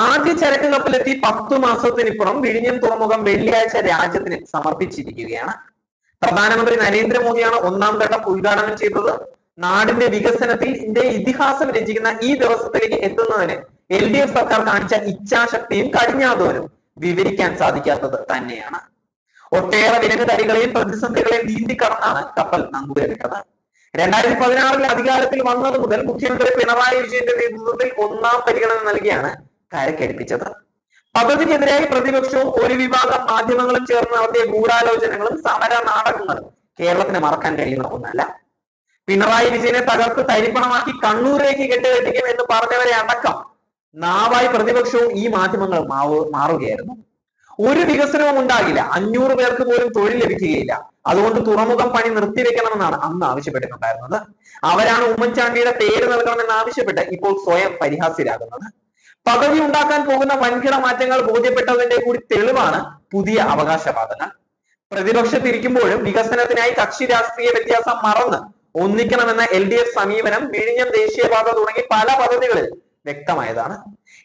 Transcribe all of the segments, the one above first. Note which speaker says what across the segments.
Speaker 1: ആദ്യ ചരക്ക് കപ്പലെത്തി 10 മാസത്തിനിപ്പുറം വിഴിഞ്ഞം തുറമുഖം വെള്ളിയാഴ്ച രാജ്യത്തിന് സമർപ്പിച്ചിരിക്കുകയാണ്. പ്രധാനമന്ത്രി നരേന്ദ്രമോദിയാണ് ഒന്നാം ഘട്ടം ഉദ്ഘാടനം ചെയ്തത്. നാടിന്റെ വികസനത്തിന്റെ ഇതിഹാസം രചിക്കുന്ന ഈ ദിവസത്തിലേക്ക് എത്തുന്നതിന് LDF സർക്കാർ കാണിച്ച ഇച്ഛാശക്തിയും കഠിനാധ്വാനവും വിവരിക്കാൻ സാധിക്കാത്തത് തന്നെയാണ്. ഒട്ടേറെ വിലങ്ങുതടികളെയും പ്രതിസന്ധികളെയും നീന്തി കടന്നാണ് കപ്പൽ നങ്കൂരമിട്ടത്. 2016 അധികാരത്തിൽ വന്നത് മുതൽ മുഖ്യമന്ത്രി പിണറായി വിജയന്റെ നേതൃത്വത്തിൽ ഒന്നാം പരിഗണന നൽകിയാണ് കരക്കടിപ്പിച്ചത്. പദ്ധതിക്കെതിരായി പ്രതിപക്ഷവും ഒരു വിഭാഗം മാധ്യമങ്ങളും ചേർന്ന് നടത്തിയ ഗൂഢാലോചനകളും സമര നാടകങ്ങളും കേരളത്തിന് മറക്കാൻ കഴിയുന്ന ഒന്നല്ല. പിണറായി വിജയനെ തകർത്ത് തരിപ്പണമാക്കി കണ്ണൂരേക്ക് കെട്ടുകെട്ടിക്കും എന്ന് പറഞ്ഞവരെ അടക്കം നാവായി പ്രതിപക്ഷവും ഈ മാധ്യമങ്ങൾ മാറുകയായിരുന്നു. ഒരു വികസനവും ഉണ്ടാകില്ല, 500 പേർക്ക് പോലും തൊഴിൽ ലഭിക്കുകയില്ല, അതുകൊണ്ട് തുറമുഖം പണി നിർത്തിവെക്കണമെന്നാണ് അന്ന് ആവശ്യപ്പെട്ടിട്ടുണ്ടായിരുന്നത്. അവരാണ് ഉമ്മൻചാണ്ടിയുടെ പേര് നൽകണമെന്ന് ആവശ്യപ്പെട്ട് ഇപ്പോൾ സ്വയം പരിഹാസ്യരാകുന്നത്. പദവി ഉണ്ടാക്കാൻ പോകുന്ന വൻകിട മാറ്റങ്ങൾ ബോധ്യപ്പെട്ടതിന്റെ കൂടി തെളിവാണ് പുതിയ അവകാശവാദങ്ങൾ. പ്രതിപക്ഷത്തിരിക്കുമ്പോഴും വികസനത്തിനായി കക്ഷി രാഷ്ട്രീയ വ്യത്യാസം മറന്ന് ഒന്നിക്കണമെന്ന LDF സമീപനം വിഴിഞ്ഞം ദേശീയപാത തുടങ്ങി പല പദ്ധതികളിൽ വ്യക്തമായതാണ്.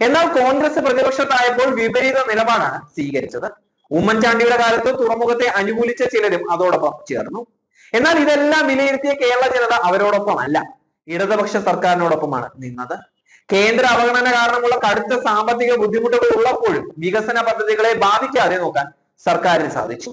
Speaker 1: എന്നാൽ കോൺഗ്രസ് പ്രതിപക്ഷത്തായപ്പോൾ വിപരീത നിലപാടാണ് സ്വീകരിച്ചത്. ഉമ്മൻചാണ്ടിയുടെ കാലത്ത് തുറമുഖത്തെ അനുകൂലിച്ച ചിലരും അതോടൊപ്പം ചേർന്നു. എന്നാൽ ഇതെല്ലാം വിലയിരുത്തിയ കേരള ജനത അവരോടൊപ്പമല്ല, ഇടതുപക്ഷ സർക്കാരിനോടൊപ്പമാണ് നിന്നത്. കേന്ദ്ര അവഗണന കാരണമുള്ള കടുത്ത സാമ്പത്തിക ബുദ്ധിമുട്ടുകൾ ഉള്ളപ്പോഴും വികസന പദ്ധതികളെ ബാധിക്കാതെ നോക്കാൻ സർക്കാരിന് സാധിച്ചു.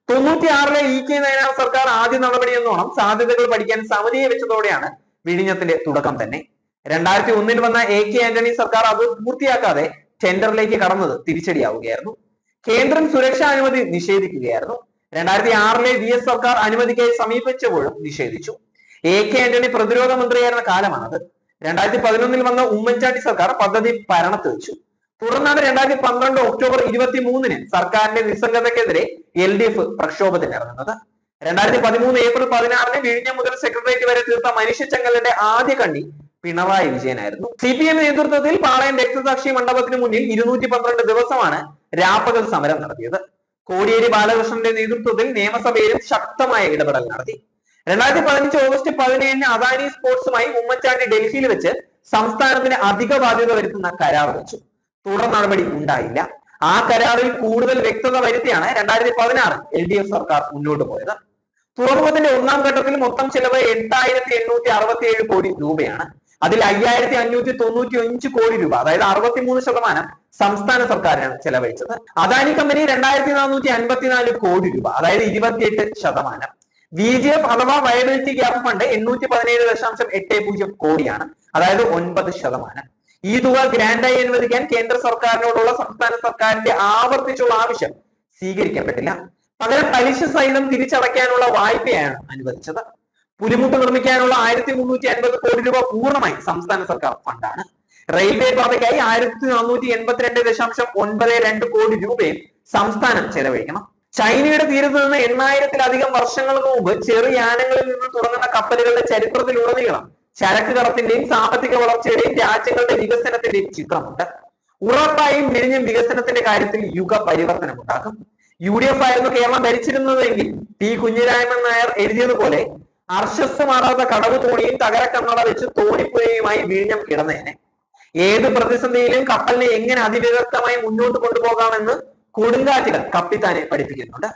Speaker 1: 96 EK നയനാർ സർക്കാർ ആദ്യ നടപടി എന്നോണം സാധ്യതകൾ പഠിക്കാൻ സമിതിയെ വെച്ചതോടെയാണ് വിഴിഞ്ഞത്തിന്റെ തുടക്കം തന്നെ. 2001 വന്ന AK ആന്റണി സർക്കാർ അത് പൂർത്തിയാക്കാതെ ടെൻഡറിലേക്ക് കടന്നത് തിരിച്ചടിയാവുകയായിരുന്നു. കേന്ദ്രം സുരക്ഷാ അനുമതി നിഷേധിക്കുകയായിരുന്നു. 2006 VS സർക്കാർ അനുമതിക്കായി സമീപിച്ചപ്പോഴും നിഷേധിച്ചു. AK ആന്റണി പ്രതിരോധ മന്ത്രിയായിരുന്ന കാലമാണത്. 2011 വന്ന ഉമ്മൻചാണ്ടി സർക്കാർ പദ്ധതി ഭരണത്ത് വെച്ചു. തുടർന്നാണ് 2012 ഒക്ടോബർ 23 സർക്കാരിന്റെ നിസ്സംഗതയ്ക്കെതിരെ LDF പ്രക്ഷോഭത്തിനിറങ്ങുന്നത്. 2013 ഏപ്രിൽ 16 വിഴിഞ്ഞം മുതൽ സെക്രട്ടേറിയറ്റ് വരെ തീർത്ത മനുഷ്യച്ചങ്ങലിന്റെ ആദ്യ കണ്ണി പിണറായി വിജയനായിരുന്നു. CPM നേതൃത്വത്തിൽ പാളയം രക്തസാക്ഷി മണ്ഡപത്തിന് മുന്നിൽ 212 ദിവസമാണ് രാപ്പകൽ സമരം നടത്തിയത്. കോടിയേരി ബാലകൃഷ്ണന്റെ നേതൃത്വത്തിൽ നിയമസഭയിലും ശക്തമായ ഇടപെടൽ നടത്തി. 2015 ഓഗസ്റ്റ് 17 അദാനി സ്പോർട്സുമായി ഉമ്മൻചാണ്ടി ഡൽഹിയിൽ വെച്ച് സംസ്ഥാനത്തിന് അധിക ബാധ്യത വരുത്തുന്ന കരാർ വെച്ചു. തുടർ നടപടി ഉണ്ടായില്ല. ആ കരാറിൽ കൂടുതൽ വ്യക്തത വരുത്തിയാണ് 2016 LDF സർക്കാർ മുന്നോട്ട് പോയത്. തുറമുഖത്തിന്റെ ഒന്നാം ഘട്ടത്തിൽ മൊത്തം ചെലവ് 8867 കോടി രൂപയാണ്. അതിൽ 5595 കോടി രൂപ, അതായത് 63% സംസ്ഥാന സർക്കാരാണ് ചെലവഴിച്ചത്. അദാനി കമ്പനി 2454 കോടി രൂപ, അതായത് 28%. VGF അഥവാ വയബിലിറ്റി ഗ്യാപ്പ് ഫണ്ട് 817.80 കോടിയാണ്, അതായത് 9%. ഈ തുക ഗ്രാൻഡായി അനുവദിക്കാൻ കേന്ദ്ര സർക്കാരിനോടുള്ള സംസ്ഥാന സർക്കാരിന്റെ ആവർത്തിച്ചുള്ള ആവശ്യം സ്വീകരിക്കപ്പെട്ടില്ല. പകരം പലിശ സഹിതം തിരിച്ചടയ്ക്കാനുള്ള വായ്പയാണ് അനുവദിച്ചത്. പുലിമുട്ട് നിർമ്മിക്കാനുള്ള 1350 കോടി രൂപ പൂർണ്ണമായി സംസ്ഥാന സർക്കാർ ഫണ്ടാണ്. റെയിൽവേ പാതയ്ക്കായി 1482.92 കോടി രൂപയും സംസ്ഥാനം ചെലവഴിക്കണം. ചൈനയുടെ തീരത്ത് നിന്ന് 8000-ലധികം വർഷങ്ങൾക്ക് മുമ്പ് ചെറുയാനങ്ങളിൽ നിന്ന് തുടങ്ങുന്ന കപ്പലുകളുടെ ചരിത്രത്തിലുടനീളം ചരക്ക് കടത്തിന്റെയും സാമ്പത്തിക വളർച്ചയുടെയും രാജ്യങ്ങളുടെ വികസനത്തിന്റെയും ചിത്രമുണ്ട്. ഉറപ്പായും വിഴിഞ്ഞം വികസനത്തിന്റെ കാര്യത്തിൽ യുഗ പരിവർത്തനം ഉണ്ടാക്കും. UDF ആയിരുന്നു കേരളം ഭരിച്ചിരുന്നതെങ്കിൽ P കുഞ്ഞിരാമൻ നായർ എഴുതിയതുപോലെ അർശസ്സമാറാത്ത കടവ് തോണിയും തകരക്കണ്ണട വെച്ച് തോണിപ്പുഴയുമായി വിഴിഞ്ഞം കിടന്നേനെ. ഏത് പ്രതിസന്ധിയിലും കപ്പലിനെ എങ്ങനെ അതിവിദഗ്ധമായി മുന്നോട്ട് കൊണ്ടുപോകാമെന്ന് കൊടുങ്കാറ്റുകൾ കപ്പിത്താനെ പഠിപ്പിക്കുന്നുണ്ട്.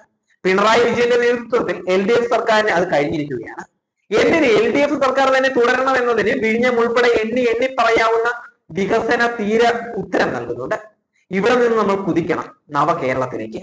Speaker 1: പിണറായി വിജയന്റെ നേതൃത്വത്തിൽ LDF സർക്കാരിന് അത് കഴിഞ്ഞിരിക്കുകയാണ്. എന്തിന് LDF സർക്കാർ തന്നെ തുടരണം എന്നതിന് വിഴിഞ്ഞം ഉൾപ്പെടെ എണ്ണി പറയാവുന്ന വികസന തീര ഉത്തരം നൽകുന്നുണ്ട്. ഇവിടെ നിന്ന് നമ്മൾ കുതിക്കണം നവകേരളത്തിലേക്ക്.